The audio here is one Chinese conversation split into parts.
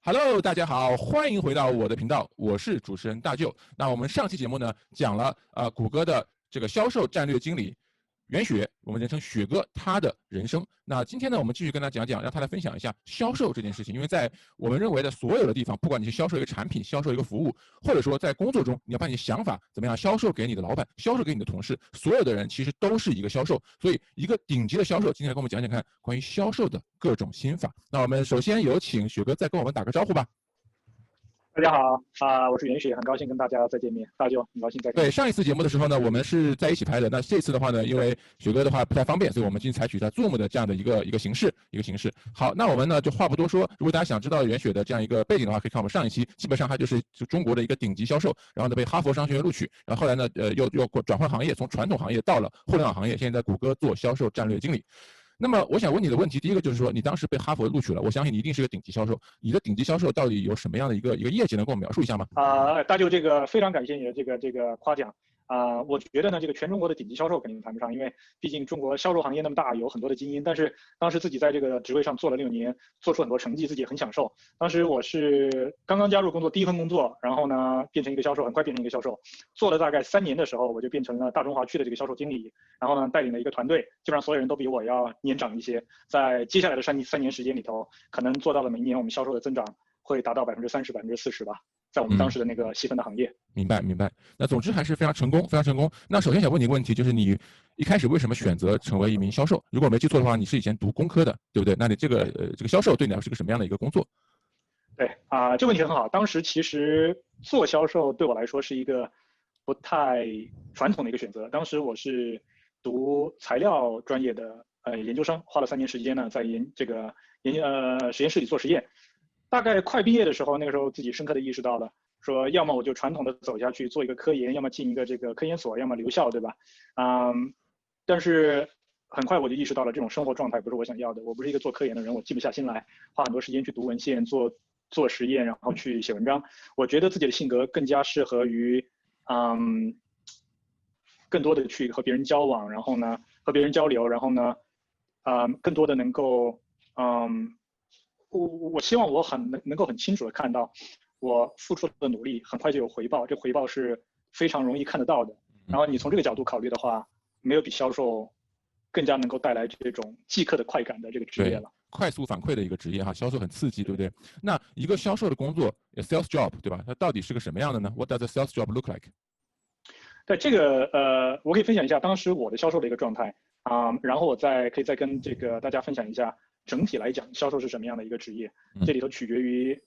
Hello，大家好，欢迎回到我的频道，我是主持人大舅。那我们上期节目呢讲了谷歌的这个销售战略经理袁雪，我们人称雪哥他的人生。那今天呢，我们继续跟他讲讲，让他来分享一下销售这件事情。因为在我们认为的所有的地方，不管你是销售一个产品、销售一个服务，或者说在工作中你要把你的想法怎么样销售给你的老板、销售给你的同事，所有的人其实都是一个销售。所以一个顶级的销售，今天来跟我们讲讲看关于销售的各种心法。那我们首先有请雪哥再跟我们打个招呼吧。大家好我是袁雪，很高兴跟大家再见面。大舅，很高兴再见。对，上一次节目的时候呢，我们是在一起拍的。那这次的话呢，因为雪哥的话不太方便，所以我们今天采取了 Zoom 的这样的一个形式。好，那我们呢就话不多说，如果大家想知道袁雪的这样一个背景的话，可以看我们上一期，基本上他就是中国的一个顶级销售，然后呢被哈佛商学院录取，然后后来呢又转换行业，从传统行业到了互联网行业，现在在谷歌做销售战略经理。那么我想问你的问题，第一个就是说，你当时被哈佛录取了，我相信你一定是个顶级销售。你的顶级销售到底有什么样的一个业绩，能跟我描述一下吗？大舅，这个非常感谢你的这个夸奖。我觉得呢，这个全中国的顶级销售肯定谈不上，因为毕竟中国销售行业那么大，有很多的精英。但是当时自己在这个职位上做了6年，做出很多成绩，自己也很享受。当时我是刚刚加入工作，第一份工作，然后呢变成一个销售，很快变成一个销售。做了大概3年的时候，我就变成了大中华区的这个销售经理，然后呢带领了一个团队，基本上所有人都比我要年长一些。在接下来的三年时间里头，可能做到了每年我们销售的增长会达到30%、40%吧。在我们当时的那个细分的行业。明白。那总之还是非常成功，非常成功。那首先想问你一个问题，就是你一开始为什么选择成为一名销售？如果我没记错的话，你是以前读工科的，对不对？那你这个销售对你来说是个什么样的一个工作？对这个问题很好。当时其实做销售对我来说是一个不太传统的一个选择。当时我是读材料专业的研究生，花了3年时间呢，在实验室里做实验。大概快毕业的时候，那个时候自己深刻的意识到了，说要么我就传统的走下去做一个科研，要么进一个这个科研所，要么留校，对吧？但是很快我就意识到了这种生活状态不是我想要的。我不是一个做科研的人，我静不下心来，花很多时间去读文献、做实验，然后去写文章。我觉得自己的性格更加适合于更多的去和别人交往，然后呢和别人交流，然后呢更多的能够我希望我能够很清楚的看到我付出的努力很快就有回报，这回报是非常容易看得到的。然后你从这个角度考虑的话，没有比销售更加能够带来这种即刻的快感的这个职业了。快速反馈的一个职业哈，销售很刺激，对不对？那一个销售的工作 ，sales job， 对吧？它到底是个什么样的呢 ？What does a sales job look like？ 对这个我可以分享一下当时我的销售的一个状态然后我可以再跟这个大家分享一下整体来讲销售是什么样的一个职业。这里头取决于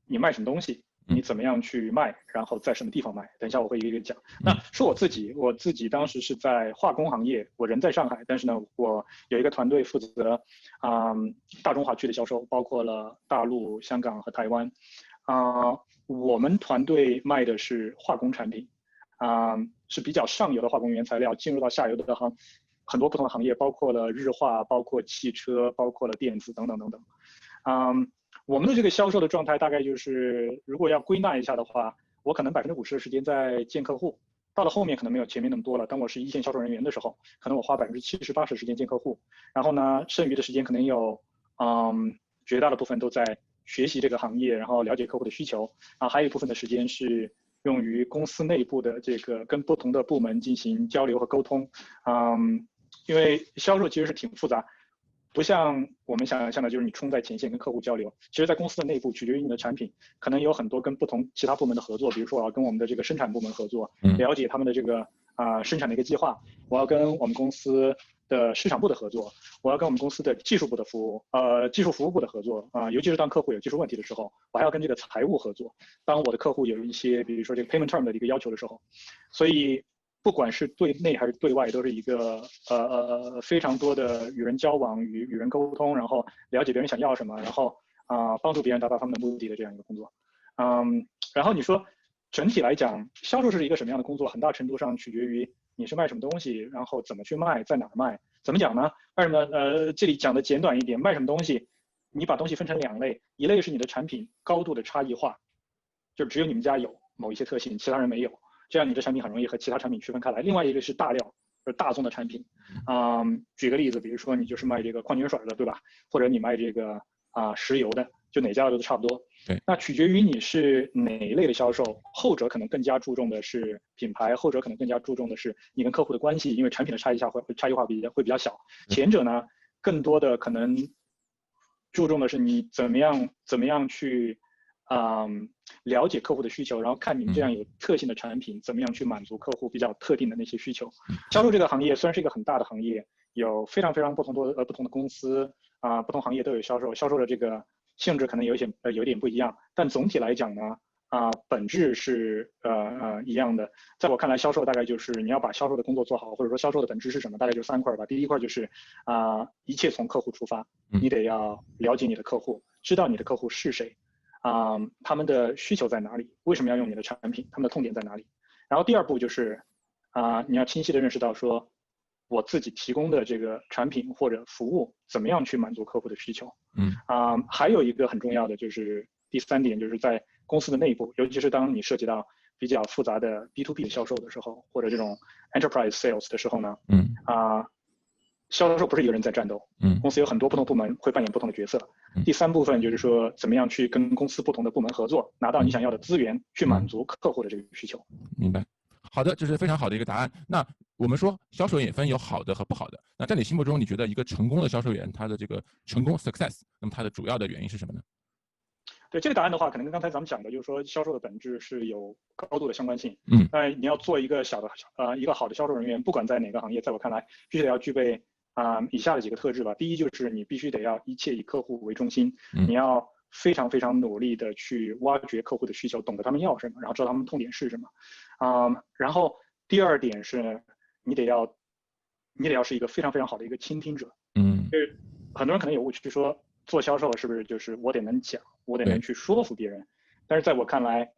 你卖什么东西，你怎么样去卖，然后在什么地方卖。等一下我会一个一个讲。那说我自己当时是在化工行业，我人在上海，但是呢我有一个团队负责大中华区的销售，包括了大陆、香港和台湾。我们团队卖的是化工产品是比较上游的化工原材料，进入到下游的很多不同的行业，包括了日化，包括汽车，包括了电子等等等等。我们的这个销售的状态大概就是，如果要归纳一下的话，我可能50%的时间在见客户，到了后面可能没有前面那么多了。当我是一线销售人员的时候，可能我花70%、80%时间见客户，然后呢，剩余的时间可能有绝大的部分都在学习这个行业，然后了解客户的需求还有一部分的时间是用于公司内部的这个跟不同的部门进行交流和沟通。因为销售其实是挺复杂，不像我们想象的，就是你冲在前线跟客户交流。其实，在公司的内部，取决于你的产品，可能有很多跟不同其他部门的合作。比如说，我要跟我们的这个生产部门合作，了解他们的这个生产的一个计划；我要跟我们公司的市场部的合作；我要跟我们公司的技术部的技术服务部的合作尤其是当客户有技术问题的时候，我还要跟这个财务合作。当我的客户有一些，比如说这个 payment term 的一个要求的时候，所以不管是对内还是对外，都是一个非常多的与人交往、与人沟通，然后了解别人想要什么，然后帮助别人达到他们的目的的这样一个工作。然后你说整体来讲，销售是一个什么样的工作，很大程度上取决于你是卖什么东西，然后怎么去卖，在哪儿卖。怎么讲呢？为什么这里讲的简短一点，卖什么东西，你把东西分成2类，一类是你的产品高度的差异化，就只有你们家有某一些特性，其他人没有。这样你的产品很容易和其他产品区分开来。另外一个是大料，就是大宗的产品。举个例子，比如说你就是卖这个矿泉水的，对吧？或者你卖这个石油的，就哪家的都差不多。对，那取决于你是哪一类的销售，后者可能更加注重的是品牌，后者可能更加注重的是你跟客户的关系，因为产品的差异化会比较小。前者呢，更多的可能注重的是你怎么样去了解客户的需求，然后看你们这样有特性的产品怎么样去满足客户比较特定的那些需求。销售这个行业虽然是一个很大的行业，有非常不同的公司不同行业都有销售的这个性质可能有点不一样，但总体来讲呢，本质是一样的。在我看来，销售大概就是你要把销售的工作做好，或者说销售的本质是什么，大概就3块吧。第一块就是一切从客户出发，你得要了解你的客户，知道你的客户是谁，他们的需求在哪里，为什么要用你的产品，他们的痛点在哪里。然后第2步就是你要清晰的认识到说，我自己提供的这个产品或者服务怎么样去满足客户的需求。还有一个很重要的就是第3点，就是在公司的内部，尤其是当你涉及到比较复杂的 B2B 的销售的时候，或者这种 enterprise sales 的时候呢，销售不是一个人在战斗，公司有很多不同部门会扮演不同的角色。第3部分就是说，怎么样去跟公司不同的部门合作，拿到你想要的资源，去满足客户的这个需求。明白。好的，这是非常好的一个答案。那我们说销售也分有好的和不好的。那在你心目中，你觉得一个成功的销售员，他的这个成功 success， 那么他的主要的原因是什么呢？对这个答案的话，可能跟刚才咱们讲的，就是说销售的本质是有高度的相关性。你要做一个一个好的销售人员，不管在哪个行业，在我看来，必须得要具备以下的几个特质吧。第一就是你必须得要一切以客户为中心，你要非常努力的去挖掘客户的需求，懂得他们要什么，然后知道他们痛点是什么。然后第2点是你得要是一个非常好的一个倾听者。就是很多人可能有误区说，做销售是不是就是我得能讲，我得能去说服别人？但是在我看来，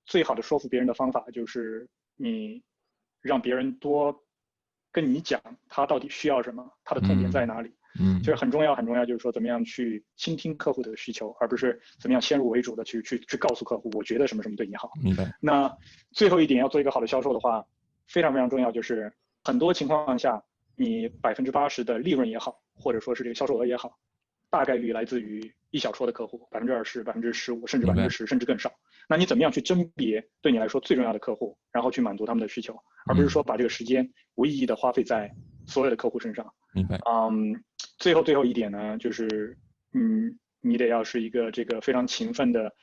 最好的说服别人的方法就是你让别人多跟你讲他到底需要什么，他的痛点在哪里。就是很重要，就是说怎么样去倾听客户的需求，而不是怎么样先入为主的去告诉客户，我觉得什么对你好。明白。那最后一点，要做一个好的销售的话，非常重要，就是很多情况下，你80%的利润也好，或者说是这个销售额也好，大概率来自于一小撮的客户，20%、15%，甚至10%，甚至更少。那你怎么样去甄别对你来说最重要的客户，然后去满足他们的需求，而不是说把这个时间无意义的花费在所有的客户身上。明白。最后一点呢，就是你得要是一个这个非常勤奋的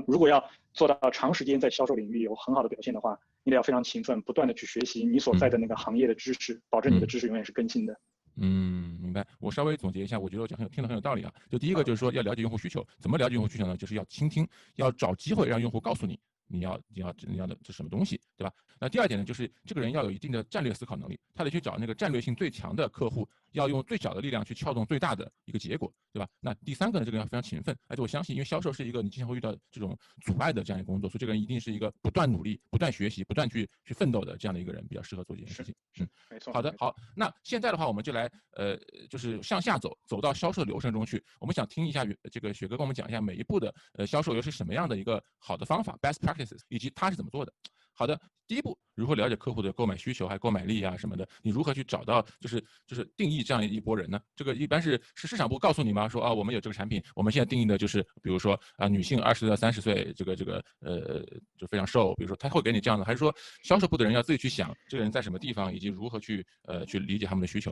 如果要做到长时间在销售领域有很好的表现的话，你得要非常勤奋，不断的去学习你所在的那个行业的知识，保证你的知识永远是更新的。明白。我稍微总结一下，我觉得我讲听得很有道理啊。就第一个就是说要了解用户需求，怎么了解用户需求呢？就是要倾听，要找机会让用户告诉你要的这什么东西，对吧？那第2点呢，就是这个人要有一定的战略思考能力，他得去找那个战略性最强的客户，要用最小的力量去撬动最大的一个结果，对吧？那第3个呢，这个人要非常勤奋，而且我相信，因为销售是一个你经常会遇到这种阻碍的这样一个工作，所以这个人一定是一个不断努力、不断学习、不断去奋斗的这样的一个人，比较适合做这件事情。没错。好的，好。那现在的话，我们就来就是向下走到销售流程中去。我们想听一下这个雪哥跟我们讲一下每一步的销售又是什么样的一个好的方法 ，best practices， 以及他是怎么做的。好的，第一步，如何了解客户的购买需求，还有购买力啊什么的？你如何去找到就是定义这样一波人呢？这个一般是市场部告诉你吗？说我们有这个产品，我们现在定义的就是比如说女性20到30岁，这个就非常瘦，比如说他会给你这样的，还是说销售部的人要自己去想这个人在什么地方，以及如何去理解他们的需求？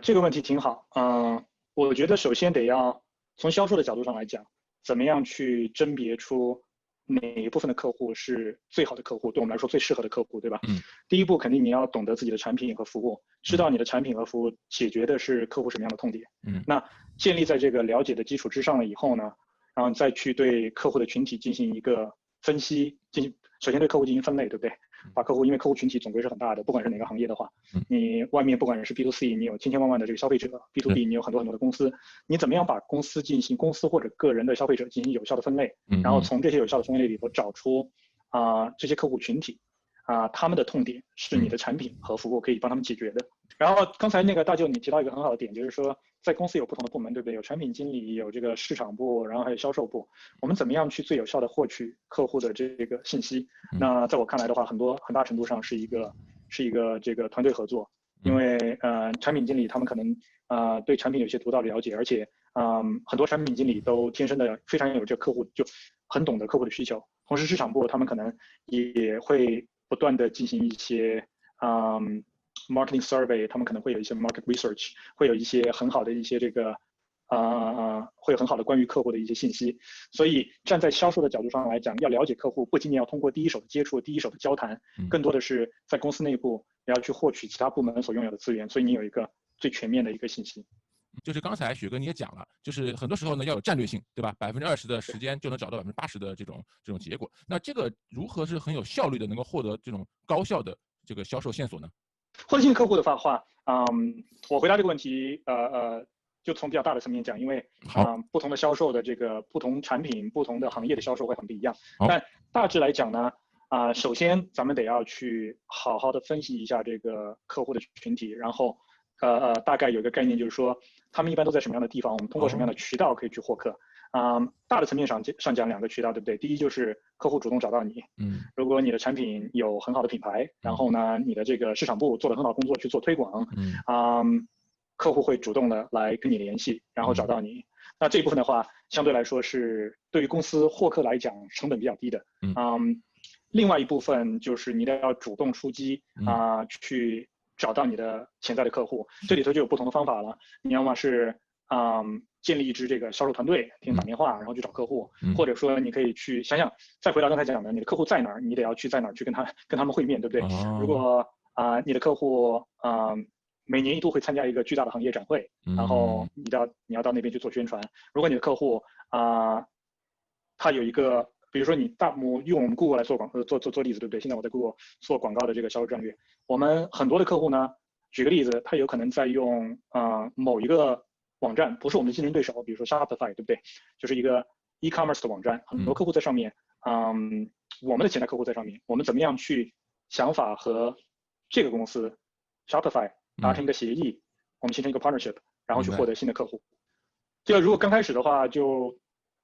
这个问题挺好。我觉得首先得要从销售的角度上来讲，怎么样去甄别出哪一部分的客户是最好的客户，对我们来说最适合的客户，对吧？第一步肯定你要懂得自己的产品和服务，知道你的产品和服务解决的是客户什么样的痛点。那建立在这个了解的基础之上了以后呢，然后再去对客户的群体进行一个分析，首先对客户进行分类，对不对？把客户，因为客户群体总归是很大的，不管是哪个行业的话，你外面不管是 B2C， 你有千万的这个消费者 ，B2B 你有很多的公司，你怎么样把公司或者个人的消费者进行有效的分类，然后从这些有效的分类里头找出这些客户群体他们的痛点是你的产品和服务可以帮他们解决的。然后刚才那个大舅你提到一个很好的点，就是说在公司有不同的部门，对不对？有产品经理，有这个市场部，然后还有销售部。我们怎么样去最有效的获取客户的这个信息？那在我看来的话，很大程度上是一个这个团队合作，因为为产品经理他们可能对产品有些独到的了解，而且很多产品经理都天生的非常有这个客户，就很懂得客户的需求。同时市场部他们可能也会不断的进行一些marketing survey， 他们可能会有一些 market research， 会有一些很好的一些这个会有很好的关于客户的一些信息。所以站在销售的角度上来讲，要了解客户，不仅仅要通过第一手的接触、第一手的交谈，更多的是在公司内部也要去获取其他部门所拥有的资源，所以你有一个最全面的一个信息。就是刚才雪哥你也讲了，就是很多时候呢要有战略性，对吧？20%的时间就能找到80%的这种结果。那这个如何是很有效率的能够获得这种高效的这个销售线索呢？获得新客户的话，我回答这个问题，就从比较大的层面讲，因为不同的销售的这个不同产品、不同的行业的销售会很不一样。但大致来讲呢，首先咱们得要去好好的分析一下这个客户的群体，然后大概有一个概念，就是说他们一般都在什么样的地方，我们通过什么样的渠道可以去获客。大的层面上讲2个渠道，对不对？第一就是客户主动找到你，如果你的产品有很好的品牌，然后呢，你的这个市场部做了很好的工作去做推广，客户会主动的来跟你联系，然后找到你。那这一部分的话，相对来说是对于公司获客来讲成本比较低的。另外一部分就是你得要主动出击去找到你的潜在的客户，这里头就有不同的方法了。你要么是建立一支这个销售团队，天天打电话，然后去找客户，或者说你可以去想想，再回到刚才讲的，你的客户在哪儿，你得要去在哪儿去跟他们会面，对不对？如果你的客户每年一度会参加一个巨大的行业展会，然后你要到那边去做宣传。如果你的客户他有一个，比如说用我们 Google 来做例子，对不对？现在我在 Google 做广告的这个销售战略，我们很多的客户呢，举个例子，他有可能在用某一个网站，不是我们的竞争对手，比如说 Shopify， 对不对？就是一个 e-commerce 的网站，很多客户在上面，我们的潜在客户在上面，我们怎么样去想法和这个公司 Shopify 达成一个协议，我们形成一个 partnership， 然后去获得新的客户。这个如果刚开始的话，就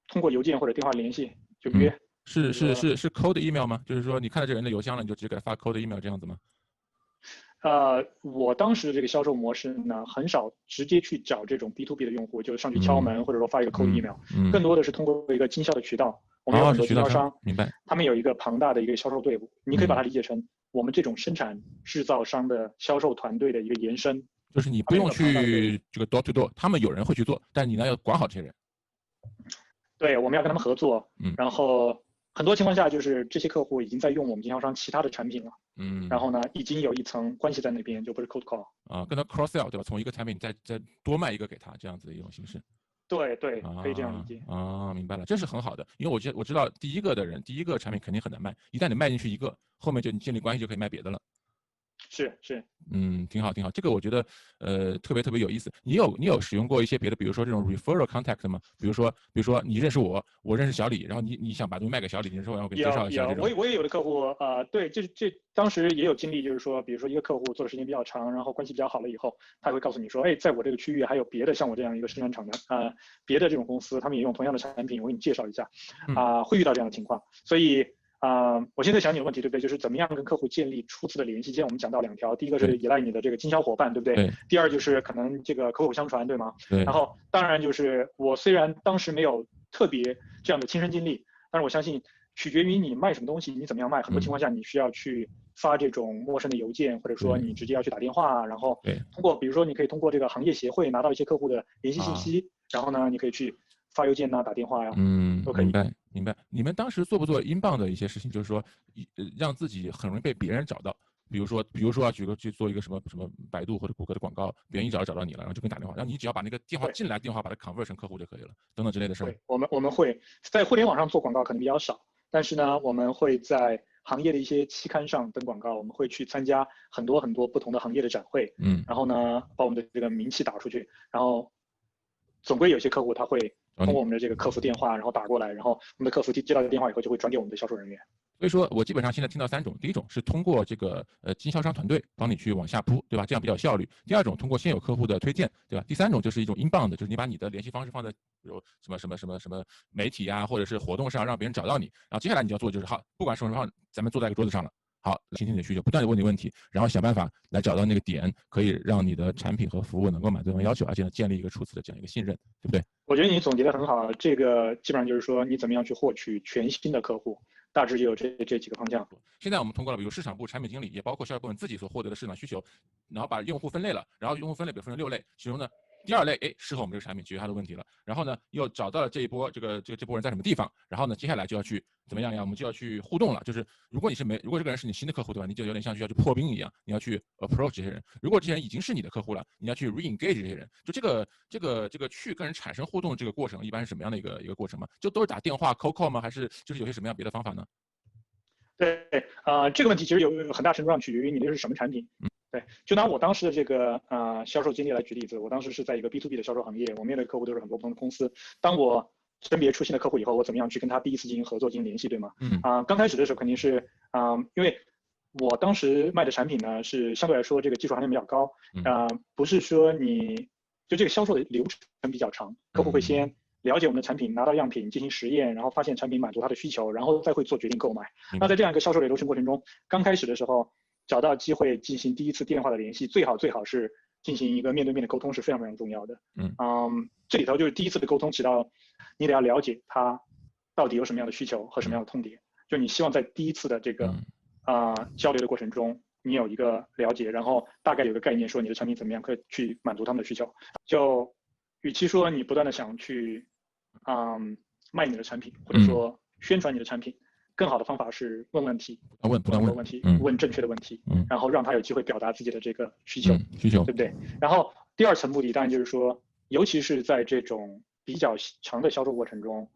通过邮件或者电话联系就约。是 cold email 吗？就是说你看到这个人的邮箱了，你就直接给他发 cold email 这样子吗？我当时的这个销售模式呢，很少直接去找这种 B2B 的用户，就是上去敲门，或者说发一个 cold email，更多的是通过一个经销的渠道。我们有很多经销商，明白？他们有一个庞大的一个销售队伍，你可以把它理解成我们这种生产制造商的销售团队的一个延伸。就是你不用去这个 door to door， 他们有人会去做，但你呢要管好这些人。对，我们要跟他们合作，然后很多情况下就是这些客户已经在用我们经销商其他的产品了，然后呢已经有一层关系在那边，就不是 cold call 跟他 cross sell 对吧？从一个产品再多卖一个给他，这样子的一种形式。对，可以这样理解。明白了，这是很好的，因为我知道第一个产品肯定很难卖，一旦你卖进去一个，后面你建立关系就可以卖别的了。是，挺好，这个我觉得特别有意思。你有使用过一些别的，比如说这种 referral contact 吗？比如说你认识我认识小李，然后你想把东西卖给小李，你说我要给介绍一下这种。我也有的客户对，这当时也有经历，就是说，比如说一个客户做的时间比较长，然后关系比较好了以后，他会告诉你说，在我这个区域还有别的像我这样一个生产厂的别的这种公司，他们也用同样的产品，我给你介绍一下会遇到这样的情况，所以。我现在想你的问题，对不对？就是怎么样跟客户建立初次的联系。今天我们讲到2条，第一个是依赖你的这个经销伙伴，对不对？第二就是可能这个口口相传，对吗？然后当然就是我虽然当时没有特别这样的亲身经历，但是我相信取决于你卖什么东西，你怎么样卖。很多情况下你需要去发这种陌生的邮件，或者说你直接要去打电话，然后通过比如说你可以通过这个行业协会拿到一些客户的联系信息，然后呢你可以去发邮件打电话呀，都可以。明白。你们当时做不做inbound的一些事情，就是说让自己很容易被别人找到？比如说去做一个什么百度或者谷歌的广告，别人一找到你了，然后就给你打电话，然后你只要把那个电话进来电话把它 convert 成客户就可以了，等等之类的事儿。对，我们会在互联网上做广告可能比较少，但是呢，我们会在行业的一些期刊上登广告，我们会去参加很多不同的行业的展会，然后呢把我们的这个名气打出去，然后总归有些客户他会通过我们的这个客服电话，然后打过来，然后我们的客服接到电话以后就会转给我们的销售人员。所以说我基本上现在听到3种，第一种是通过这个经销商团队帮你去往下铺，对吧？这样比较效率。第二种通过现有客户的推荐，对吧？第3种就是一种inbound，就是你把你的联系方式放在比如什么媒体啊，或者是活动上，让别人找到你。然后接下来你要做的就是好，不管什么情况，咱们坐在一个桌子上了。好，倾听你的需求，不断的问你问题，然后想办法来找到那个点，可以让你的产品和服务能够满足对方要求，而且呢，建立一个初次的这样一个信任，对不对？我觉得你总结的很好，这个基本上就是说你怎么样去获取全新的客户，大致就有这几个方向。现在我们通过了比如市场部、产品经理，也包括销售部门自己所获得的市场需求，然后把用户分类了，然后用户分类比如分成6类，其中呢第2类，适合我们这个产品，解决他的问题了。然后呢，又找到了这波人在什么地方，然后呢，接下来就要去怎么样呀？我们就要去互动了。就是如果这个人是你新的客户，对吧？你就有点像需要去破冰一样，你要去 approach 这些人。如果这些人已经是你的客户了，你要去 re-engage 这些人。就这个去跟人产生互动的这个过程，一般是什么样的一个过程吗？就都是打电话 cold call 吗？还是就是有些什么样别的方法呢？对，这个问题其实有很大程度上取决于你的是什么产品。对，就拿我当时的这个销售经历来举例子，我当时是在一个 B2B 的销售行业，我面对的客户都是很多不同的公司。当我甄别出新的客户以后，我怎么样去跟他第一次进行合作、进行联系，对吗？刚开始的时候肯定是因为我当时卖的产品呢是相对来说这个技术含量比较高，不是说就这个销售的流程比较长，客户会先了解我们的产品，拿到样品进行实验，然后发现产品满足他的需求，然后再会做决定购买。那在这样一个销售的流程过程中，刚开始的时候找到机会进行第一次电话的联系，最好是进行一个面对面的沟通是非常非常重要的。这里头就是第一次的沟通起到，你得要了解他到底有什么样的需求和什么样的痛点，就你希望在第一次的这个交流的过程中，你有一个了解，然后大概有个概念，说你的产品怎么样可以去满足他们的需求。就与其说你不断的想去卖你的产品，或者说宣传你的产品，更好的方法是问问题，不断问问题，问正确的问题，然后让他有机会表达自己的这个需求，对不对？然后第2层目的当然就是说，尤其是在这种比较长的销售过程中，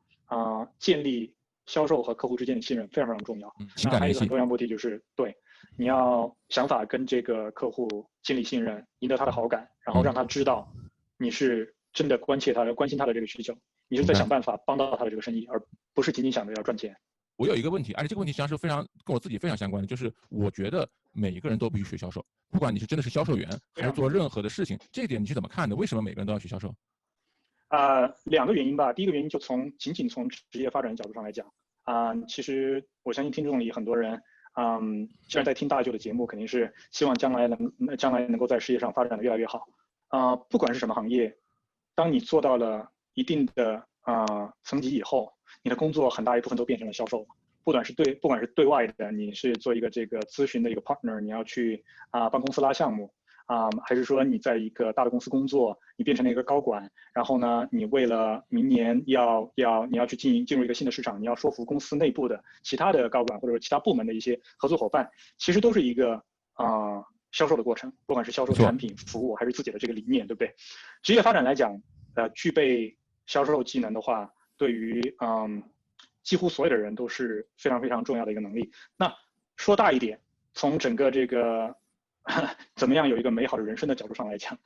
建立销售和客户之间的信任非常非常重要。那还有一个很重要目的就是，对，你要想法跟这个客户建立信任，赢得他的好感，然后让他知道你是真的关心他的这个需求，你是在想办法帮到他的这个生意，而不是仅仅想着要赚钱。我有一个问题，而且这个问题实际上是跟我自己非常相关的，就是我觉得每一个人都必须学销售，不管你是真的是销售员，还是做任何的事情，这一点你是怎么看的？为什么每个人都要学销售？2个原因吧。第一个原因就仅仅从职业发展的角度上来讲，其实我相信听众里很多人，既然在听大舅的节目，肯定是希望将来能够在事业上发展的越来越好。不管是什么行业，当你做到了一定的层级以后，你的工作很大一部分都变成了销售，不管是对外的，你是做一个这个咨询的一个 partner， 你要去帮公司拉项目还是说你在一个大的公司工作，你变成了一个高管，然后呢，你为了明年你要去进入一个新的市场，你要说服公司内部的其他的高管或者其他部门的一些合作伙伴，其实都是一个销售的过程，不管是销售产品、服务还是自己的这个理念，对不对？职业发展来讲，具备销售技能的话，对于几乎所有的人都是非常非常重要的一个能力。那说大一点，从整个这个怎么样有一个美好的人生的角度上来讲，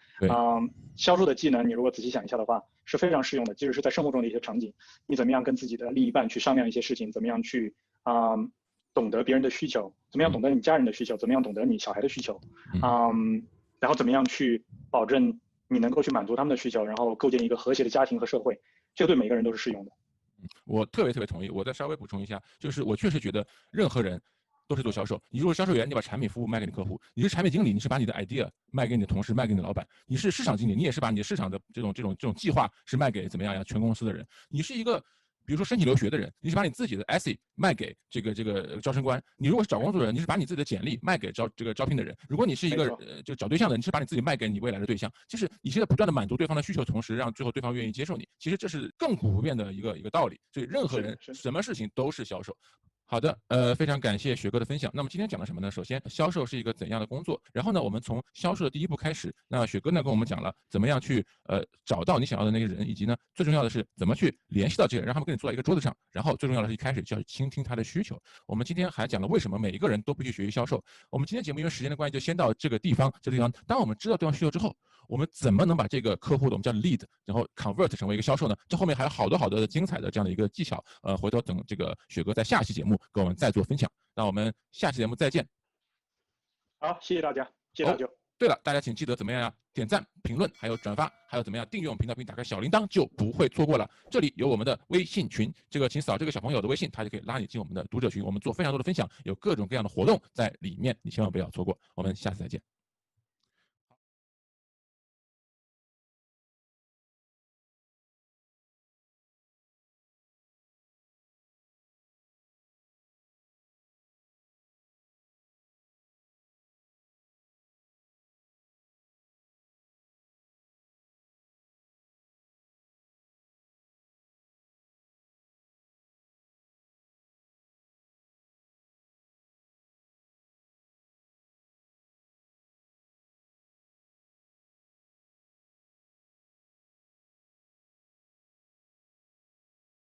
销售的技能，你如果仔细想一下的话，是非常适用的。即使是在生活中的一些场景，你怎么样跟自己的另一半去商量一些事情，怎么样去懂得别人的需求，怎么样懂得你家人的需求，怎么样懂得你小孩的需求，然后怎么样去保证你能够去满足他们的需求，然后构建一个和谐的家庭和社会，这个对每个人都是适用的。我特别同意。我再稍微补充一下，就是我确实觉得任何人都是做销售。你如果销售员，你把产品服务卖给你客户；你是产品经理，你是把你的 idea 卖给你的同事，卖给你的老板；你是市场经理，你也是把你的市场的这种计划是卖给怎么样呀全公司的人。你是一个比如说申请留学的人，你是把你自己的 essay 卖给这个招生官；你如果是找工作的人，你是把你自己的简历卖给招聘的人。如果你是一个就找对象的，你是把你自己卖给你未来的对象。就是你现在不断的满足对方的需求，同时让最后对方愿意接受你。其实这是亘古不变的一个道理。所以任何人什么事情都是销售。好的，非常感谢雪哥的分享。那么今天讲了什么呢？首先，销售是一个怎样的工作？然后呢，我们从销售的第一步开始。那雪哥呢跟我们讲了怎么样去找到你想要的那个人，以及呢最重要的是怎么去联系到这个人，让他们跟你坐在一个桌子上。然后最重要的是一开始就要倾听他的需求。我们今天还讲了为什么每一个人都必须学习销售。我们今天节目因为时间的关系就先到这个地方。当我们知道对方需求之后，我们怎么能把这个客户的我们叫 lead， 然后 convert 成为一个销售呢？这后面还有好多的精彩的这样的一个技巧。回头等这个雪哥在下期节目跟我们再做分享。那我们下期节目再见。好，谢谢大家，谢谢大舅。对了，大家请记得怎么样呀？点赞、评论，还有转发，还有怎么样订阅我们频道并打开小铃铛，就不会错过了。这里有我们的微信群，请扫这个小朋友的微信，他就可以拉你进我们的读者群。我们做非常多的分享，有各种各样的活动在里面，你千万不要错过。我们下次再见。